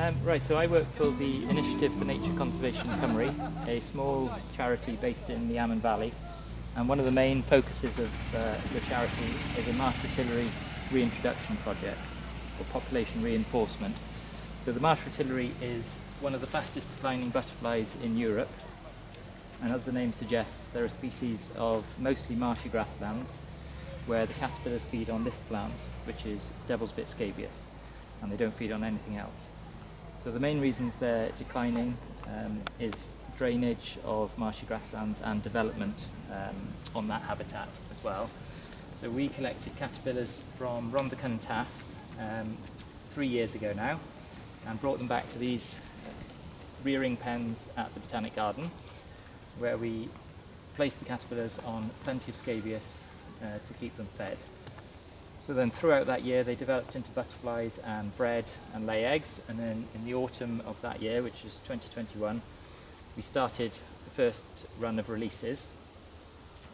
Right, so I work for the Initiative for Nature Conservation Cymru, a small charity based in the Amman Valley. And one of the main focuses of the charity is a Marsh Fritillary reintroduction project, or population reinforcement. So the Marsh Fritillary is one of the fastest declining butterflies in Europe. And as the name suggests, they're a species of mostly marshy grasslands, where the caterpillars feed on this plant, which is devil's bit scabious, and they don't feed on anything else. So the main reasons they're declining is drainage of marshy grasslands and development on that habitat as well. So we collected caterpillars from Rhondda and Taff 3 years ago now, and brought them back to these rearing pens at the Botanic garden, where we placed the caterpillars on plenty of scabious to keep them fed. So then throughout that year they developed into butterflies and bred and lay eggs, and then in the autumn of that year, which is 2021, we started the first run of releases.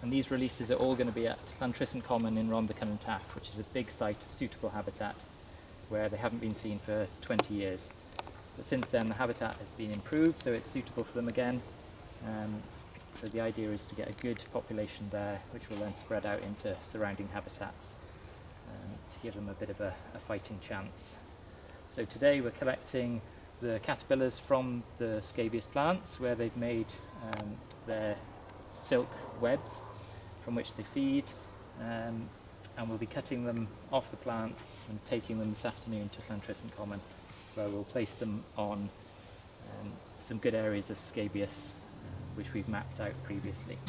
And these releases are all going to be at Llantrisant Common in Rhondda and Taff, which is a big site of suitable habitat where they haven't been seen for 20 years. But since then the habitat has been improved, so it's suitable for them again. So the idea is to get a good population there, which will then spread out into surrounding habitats to give them a bit of a fighting chance. So today we're collecting the caterpillars from the scabious plants, where they've made their silk webs from which they feed, and we'll be cutting them off the plants and taking them this afternoon to Llantrisant Common, where we'll place them on some good areas of scabious which we've mapped out previously.